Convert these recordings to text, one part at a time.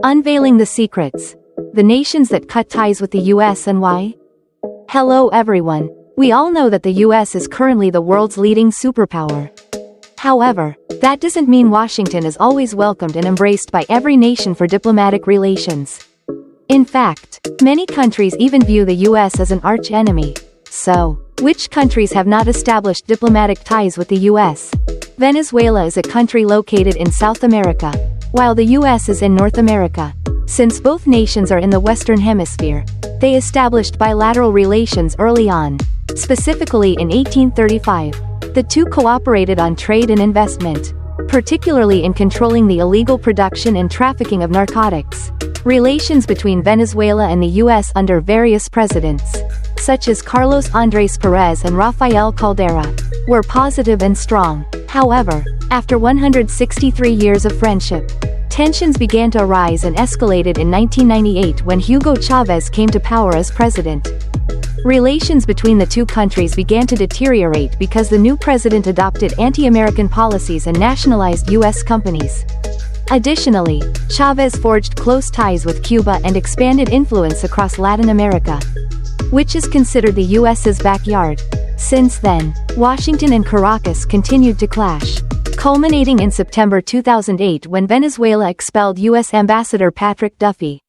Unveiling the secrets. The nations that cut ties with the US and why? Hello everyone. We all know that the US is currently the world's leading superpower. However, that doesn't mean Washington is always welcomed and embraced by every nation for diplomatic relations. In fact, many countries even view the US as an arch-enemy. So, which countries have not established diplomatic ties with the US? Venezuela is a country located in South America, while the US is in North America. Since both nations are in the Western Hemisphere, they established bilateral relations early on. Specifically in 1835, the two cooperated on trade and investment, particularly in controlling the illegal production and trafficking of narcotics. Relations between Venezuela and the US under various presidents, such as Carlos Andrés Pérez and Rafael Caldera, were positive and strong. However, after 163 years of friendship, tensions began to arise and escalated in 1998 when Hugo Chavez came to power as president. Relations between the two countries began to deteriorate because the new president adopted anti-American policies and nationalized U.S. companies. Additionally, Chavez forged close ties with Cuba and expanded influence across Latin America, which is considered the U.S.'s backyard. Since then, Washington and Caracas continued to clash, culminating in September 2008 when Venezuela expelled U.S. Ambassador Patrick Duffy.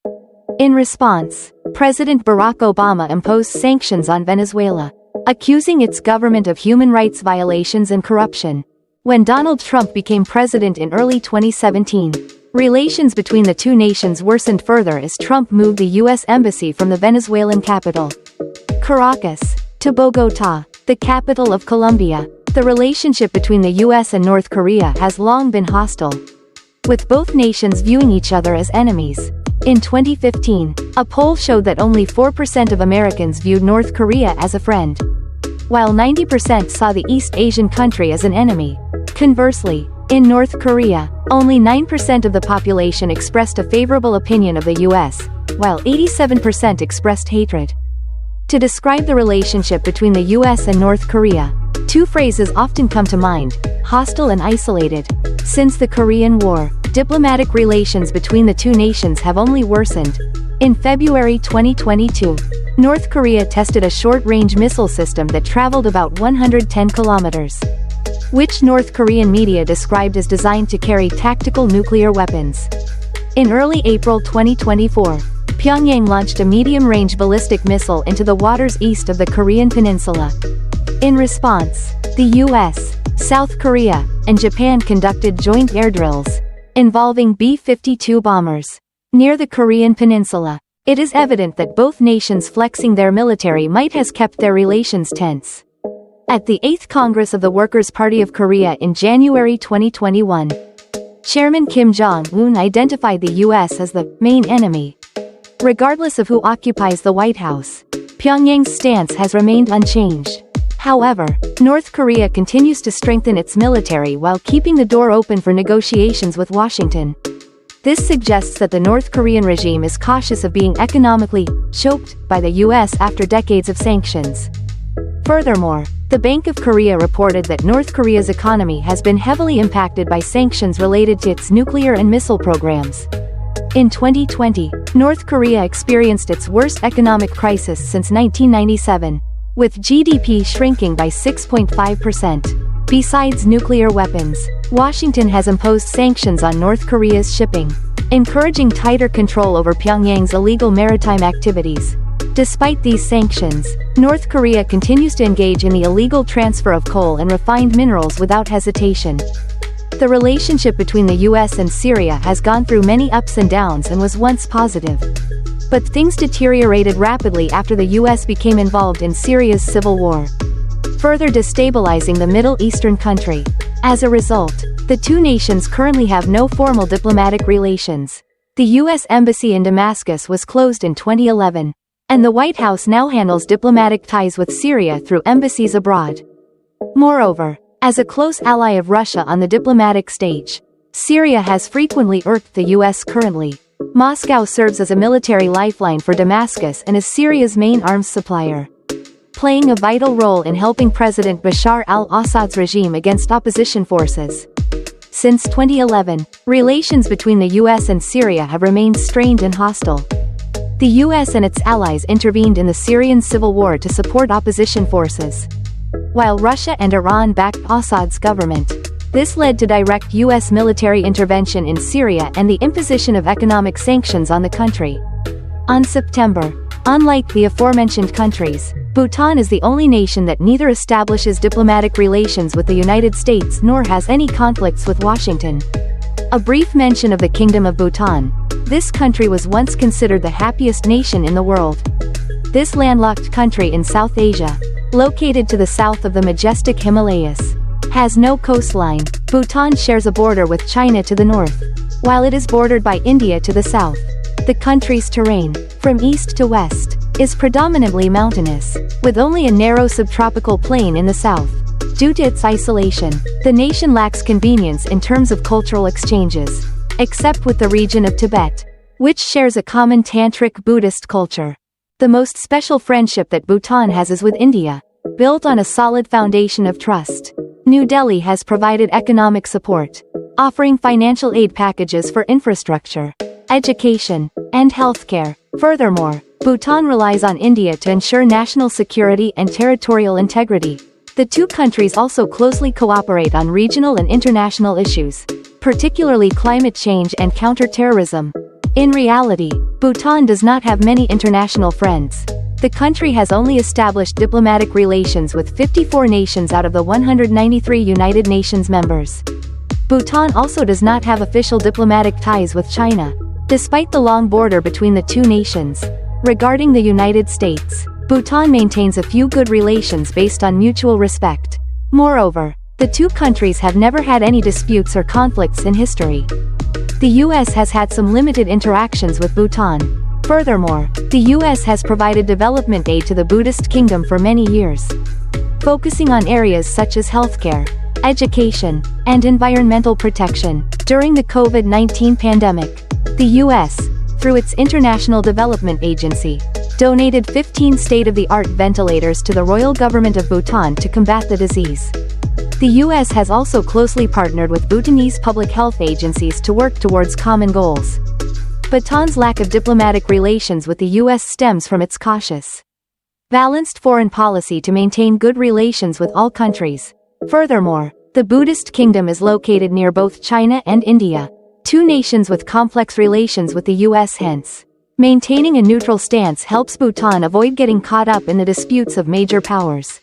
In response, President Barack Obama imposed sanctions on Venezuela, accusing its government of human rights violations and corruption. When Donald Trump became president in early 2017, relations between the two nations worsened further as Trump moved the U.S. embassy from the Venezuelan capital, Caracas, to Bogotá, the capital of Colombia. The relationship between the US and North Korea has long been hostile, with both nations viewing each other as enemies. In 2015, a poll showed that only 4% of Americans viewed North Korea as a friend, while 90% saw the East Asian country as an enemy. Conversely, in North Korea, only 9% of the population expressed a favorable opinion of the US, while 87% expressed hatred. To describe the relationship between the US and North Korea, two phrases often come to mind: hostile and isolated. Since the Korean War, diplomatic relations between the two nations have only worsened. In February 2022, North Korea tested a short-range missile system that traveled about 110 kilometers, which North Korean media described as designed to carry tactical nuclear weapons. In early April 2024, Pyongyang launched a medium-range ballistic missile into the waters east of the Korean peninsula. In response, the US, South Korea, and Japan conducted joint air drills, involving B-52 bombers, near the Korean peninsula. It is evident that both nations flexing their military might has kept their relations tense. At the 8th Congress of the Workers' Party of Korea in January 2021, Chairman Kim Jong-un identified the US as the main enemy. Regardless of who occupies the White House, Pyongyang's stance has remained unchanged. However, North Korea continues to strengthen its military while keeping the door open for negotiations with Washington. This suggests that the North Korean regime is cautious of being economically choked by the US after decades of sanctions. Furthermore, the Bank of Korea reported that North Korea's economy has been heavily impacted by sanctions related to its nuclear and missile programs. In 2020, North Korea experienced its worst economic crisis since 1997, with GDP shrinking by 6.5%. Besides nuclear weapons, Washington has imposed sanctions on North Korea's shipping, encouraging tighter control over Pyongyang's illegal maritime activities. Despite these sanctions, North Korea continues to engage in the illegal transfer of coal and refined minerals without hesitation. The relationship between the US and Syria has gone through many ups and downs and was once positive. But things deteriorated rapidly after the US became involved in Syria's civil war, further destabilizing the Middle Eastern country. As a result, the two nations currently have no formal diplomatic relations. The US Embassy in Damascus was closed in 2011, and the White House now handles diplomatic ties with Syria through embassies abroad. Moreover, as a close ally of Russia on the diplomatic stage, Syria has frequently irked the US. Currently, Moscow serves as a military lifeline for Damascus and is Syria's main arms supplier, playing a vital role in helping President Bashar al-Assad's regime against opposition forces. Since 2011, relations between the US and Syria have remained strained and hostile. The US and its allies intervened in the Syrian civil war to support opposition forces, while Russia and Iran backed Assad's government. This led to direct US military intervention in Syria and the imposition of economic sanctions on the country. On September, unlike the aforementioned countries, Bhutan is the only nation that neither establishes diplomatic relations with the United States nor has any conflicts with Washington. A brief mention of the Kingdom of Bhutan. This country was once considered the happiest nation in the world. This landlocked country in South Asia, located to the south of the majestic Himalayas, has no coastline. Bhutan shares a border with China to the north, while it is bordered by India to the south. The country's terrain, from east to west, is predominantly mountainous, with only a narrow subtropical plain in the south. Due to its isolation, the nation lacks convenience in terms of cultural exchanges, except with the region of Tibet, which shares a common Tantric Buddhist culture. The most special friendship that Bhutan has is with India, built on a solid foundation of trust. New Delhi has provided economic support, offering financial aid packages for infrastructure, education, and healthcare. Furthermore, Bhutan relies on India to ensure national security and territorial integrity. The two countries also closely cooperate on regional and international issues, particularly climate change and counter-terrorism. In reality, Bhutan does not have many international friends. The country has only established diplomatic relations with 54 nations out of the 193 United Nations members. Bhutan also does not have official diplomatic ties with China, despite the long border between the two nations. Regarding the United States, Bhutan maintains a few good relations based on mutual respect. Moreover, the two countries have never had any disputes or conflicts in history. The US has had some limited interactions with Bhutan. Furthermore, the US has provided development aid to the Buddhist kingdom for many years, focusing on areas such as healthcare, education, and environmental protection. During the COVID-19 pandemic, the US, through its International Development Agency, donated 15 state-of-the-art ventilators to the Royal Government of Bhutan to combat the disease. The US has also closely partnered with Bhutanese public health agencies to work towards common goals. Bhutan's lack of diplomatic relations with the US stems from its cautious, balanced foreign policy to maintain good relations with all countries. Furthermore, the Buddhist kingdom is located near both China and India, two nations with complex relations with the US. Hence, maintaining a neutral stance helps Bhutan avoid getting caught up in the disputes of major powers.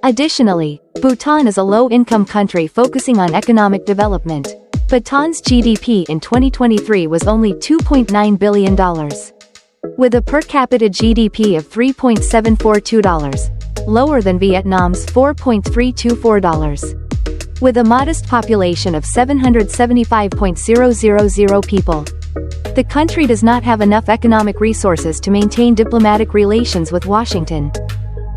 Additionally, Bhutan is a low-income country focusing on economic development. Bhutan's GDP in 2023 was only $2.9 billion, with a per capita GDP of $3.742, lower than Vietnam's $4.324. With a modest population of 775,000 people, the country does not have enough economic resources to maintain diplomatic relations with Washington.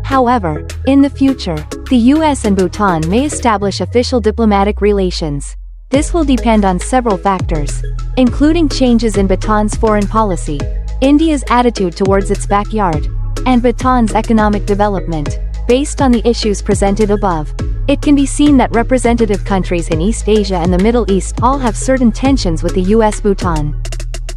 However, in the future, the US and Bhutan may establish official diplomatic relations. This will depend on several factors, including changes in Bhutan's foreign policy, India's attitude towards its backyard, and Bhutan's economic development. Based on the issues presented above, it can be seen that representative countries in East Asia and the Middle East all have certain tensions with the US. Bhutan,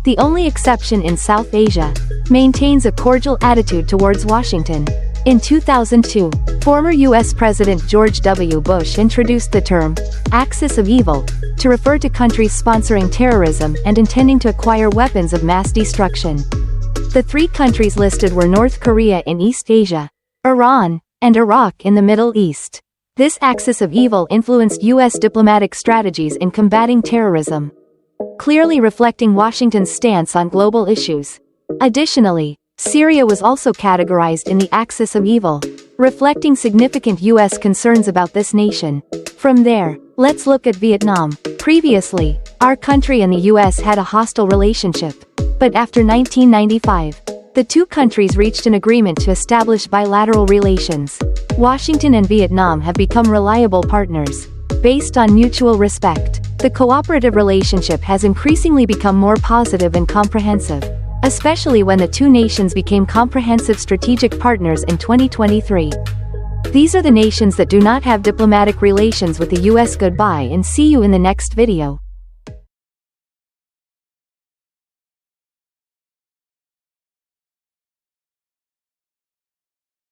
the only exception in South Asia, maintains a cordial attitude towards Washington. In 2002, former U.S. President George W. Bush introduced the term, "axis of evil," to refer to countries sponsoring terrorism and intending to acquire weapons of mass destruction. The three countries listed were North Korea in East Asia, Iran, and Iraq in the Middle East. This axis of evil influenced U.S. diplomatic strategies in combating terrorism, clearly reflecting Washington's stance on global issues. Additionally, Syria was also categorized in the axis of evil, reflecting significant U.S. concerns about this nation. From there, let's look at Vietnam. Previously, our country and the U.S. had a hostile relationship, but after 1995, the two countries reached an agreement to establish bilateral relations. Washington and Vietnam have become reliable partners. Based on mutual respect, the cooperative relationship has increasingly become more positive and comprehensive, especially when the two nations became comprehensive strategic partners in 2023. These are the nations that do not have diplomatic relations with the US. Goodbye and see you in the next video.